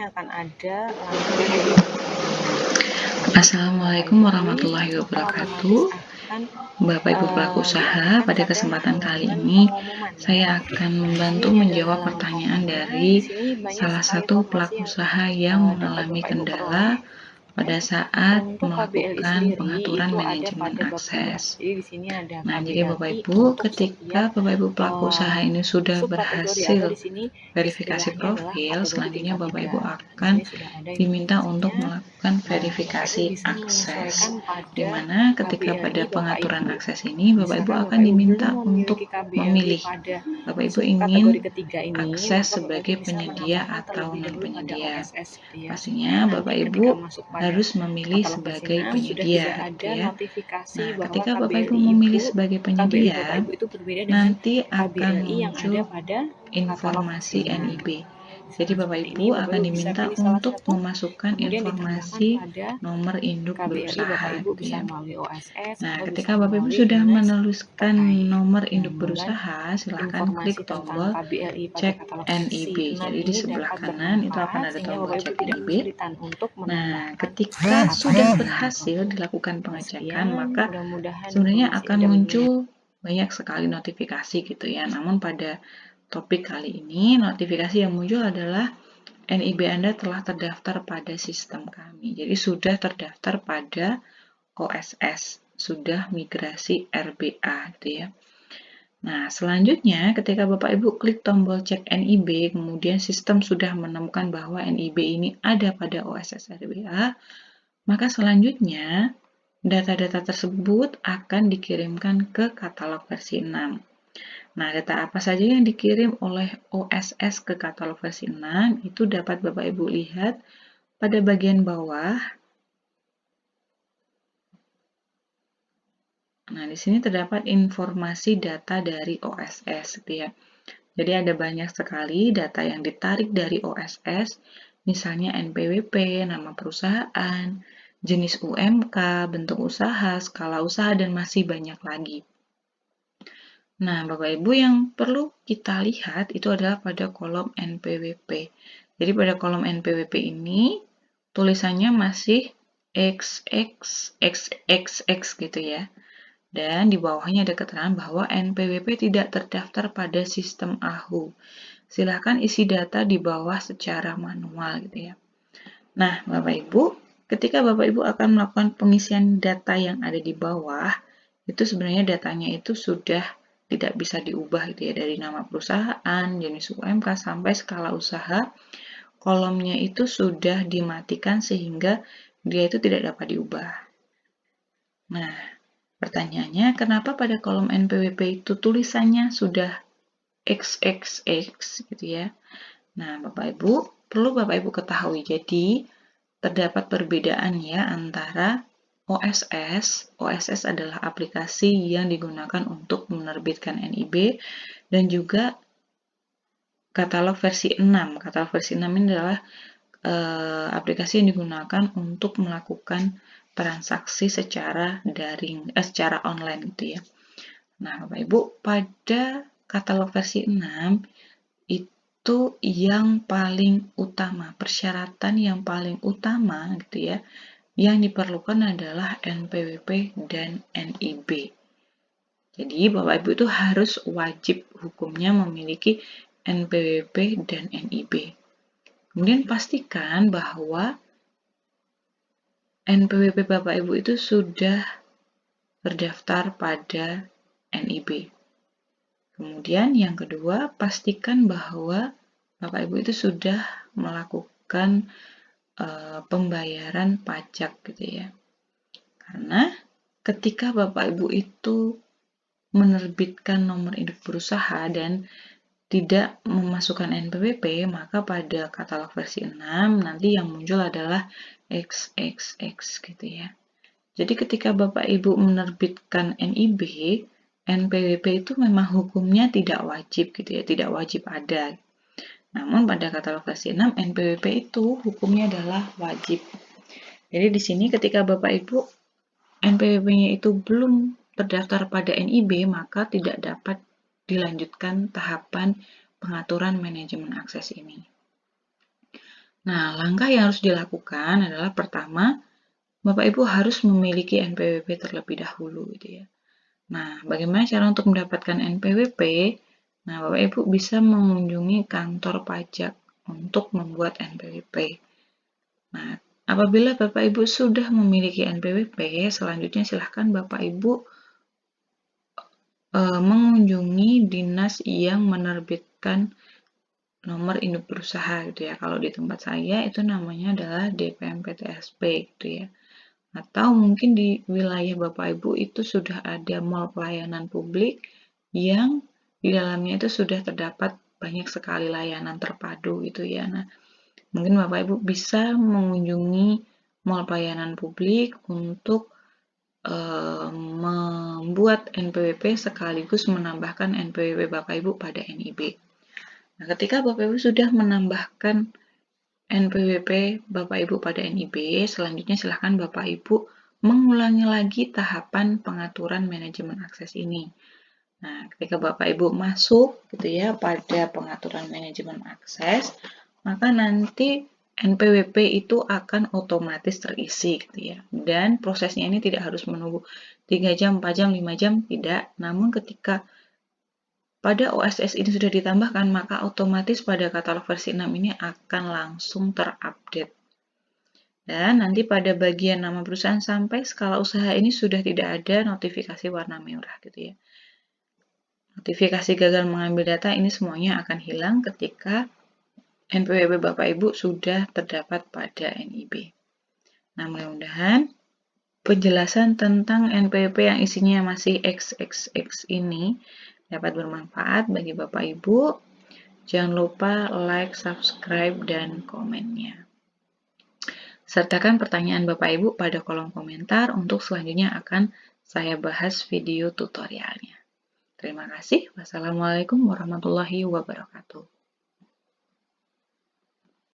akan ada lampu. Assalamualaikum warahmatullahi wabarakatuh. Bapak Ibu pelaku usaha, pada kesempatan kali ini saya akan membantu menjawab pertanyaan dari salah satu pelaku usaha yang mengalami kendala pada saat melakukan pengaturan manajemen akses. Nah, jadi Bapak Ibu, ketika Bapak Ibu pelaku usaha ini sudah berhasil verifikasi profil, selanjutnya Bapak Ibu akan diminta untuk melakukan verifikasi akses, di mana ketika pada pengaturan akses ini Bapak Ibu akan diminta untuk memilih Bapak Ibu ingin akses sebagai penyedia atau non-penyedia. Pastinya Bapak Ibu harus memilih sebagai penyedia, gitu ya. Nah, ketika Bapak Ibu memilih sebagai penyedia, nanti akan muncul informasi NIB. Jadi Bapak Ibu akan diminta untuk memasukkan informasi nomor induk berusaha, gitu ya. Nah, ketika Bapak Ibu sudah menuliskan nomor induk berusaha, silahkan klik tombol cek NIB. Jadi di sebelah kanan itu akan ada tombol cek NIB. Nah, ketika sudah berhasil dilakukan pengecekan, maka sebenarnya akan muncul banyak sekali notifikasi, gitu ya. Namun pada topik kali ini, notifikasi yang muncul adalah NIB Anda telah terdaftar pada sistem kami. Jadi sudah terdaftar pada OSS, sudah migrasi RBA, gitu ya. Nah, selanjutnya ketika Bapak Ibu klik tombol cek NIB, kemudian sistem sudah menemukan bahwa NIB ini ada pada OSS RBA, maka selanjutnya data-data tersebut akan dikirimkan ke katalog versi 6. Nah, data apa saja yang dikirim oleh OSS ke katalog versi 6 itu dapat Bapak Ibu lihat pada bagian bawah. Nah, di sini terdapat informasi data dari OSS, gitu ya. Jadi ada banyak sekali data yang ditarik dari OSS, misalnya NPWP, nama perusahaan, jenis UMK, bentuk usaha, skala usaha, dan masih banyak lagi. Nah, Bapak Ibu, yang perlu kita lihat itu adalah pada kolom NPWP. Jadi pada kolom NPWP ini tulisannya masih XXXXX gitu ya. Dan di bawahnya ada keterangan bahwa NPWP tidak terdaftar pada sistem AHU. Silahkan isi data di bawah secara manual, gitu ya. Nah, Bapak Ibu, ketika Bapak Ibu akan melakukan pengisian data yang ada di bawah, itu sebenarnya datanya itu sudah tidak bisa diubah, gitu ya, dari nama perusahaan, jenis UMK, sampai skala usaha, kolomnya itu sudah dimatikan sehingga dia itu tidak dapat diubah. Nah, pertanyaannya, kenapa pada kolom NPWP itu tulisannya sudah XXX, gitu ya? Nah, Bapak Ibu, perlu Bapak Ibu ketahui, jadi terdapat perbedaan ya antara OSS. OSS adalah aplikasi yang digunakan untuk menerbitkan NIB dan juga katalog versi 6. Katalog versi 6 ini adalah aplikasi yang digunakan untuk melakukan transaksi secara daring, secara online, gitu ya. Nah, Bapak Ibu, pada katalog versi 6 itu yang paling utama, persyaratan yang paling utama, gitu ya, yang diperlukan adalah NPWP dan NIB. Jadi Bapak Ibu itu harus wajib hukumnya memiliki NPWP dan NIB. Kemudian pastikan bahwa NPWP Bapak Ibu itu sudah terdaftar pada NIB. Kemudian yang kedua, pastikan bahwa Bapak Ibu itu sudah melakukan pembayaran pajak, gitu ya. Karena ketika Bapak Ibu itu menerbitkan nomor induk berusaha dan tidak memasukkan NPWP, maka pada katalog versi 6 nanti yang muncul adalah XXX, gitu ya. Jadi ketika Bapak Ibu menerbitkan NIB, NPWP itu memang hukumnya tidak wajib, gitu ya, tidak wajib ada. Namun pada katalog versi 6 NPWP itu hukumnya adalah wajib. Jadi di sini ketika Bapak Ibu NPWP-nya itu belum terdaftar pada NIB, maka tidak dapat dilanjutkan tahapan pengaturan manajemen akses ini. Nah, langkah yang harus dilakukan adalah pertama, Bapak Ibu harus memiliki NPWP terlebih dahulu gitu ya. Nah, bagaimana cara untuk mendapatkan NPWP? Nah, Bapak Ibu bisa mengunjungi kantor pajak untuk membuat NPWP. Nah, apabila Bapak Ibu sudah memiliki NPWP, selanjutnya silahkan Bapak Ibu mengunjungi dinas yang menerbitkan nomor induk berusaha gitu ya. Kalau di tempat saya itu namanya adalah DPMPTSP gitu ya. Atau mungkin di wilayah Bapak Ibu itu sudah ada mall pelayanan publik yang di dalamnya itu sudah terdapat banyak sekali layanan terpadu gitu ya. Nah, mungkin Bapak Ibu bisa mengunjungi mall pelayanan publik untuk membuat NPWP sekaligus menambahkan NPWP Bapak Ibu pada NIB. Nah, ketika Bapak Ibu sudah menambahkan NPWP Bapak Ibu pada NIB, selanjutnya silahkan Bapak Ibu mengulangi lagi tahapan pengaturan manajemen akses ini. Nah, ketika Bapak Ibu masuk gitu ya pada pengaturan manajemen akses, maka nanti NPWP itu akan otomatis terisi gitu ya. Dan prosesnya ini tidak harus menunggu 3 jam, 4 jam, 5 jam, tidak. Namun ketika pada OSS ini sudah ditambahkan, maka otomatis pada katalog versi 6 ini akan langsung terupdate. Dan nanti pada bagian nama perusahaan sampai skala usaha ini sudah tidak ada notifikasi warna merah gitu ya. Notifikasi gagal mengambil data ini semuanya akan hilang ketika NPWP Bapak Ibu sudah terdapat pada NIB. Nah, mudah-mudahan penjelasan tentang NPWP yang isinya masih XXX ini dapat bermanfaat bagi Bapak Ibu. Jangan lupa like, subscribe, dan komennya. Sertakan pertanyaan Bapak Ibu pada kolom komentar untuk selanjutnya akan saya bahas video tutorialnya. Terima kasih. Wassalamualaikum warahmatullahi wabarakatuh.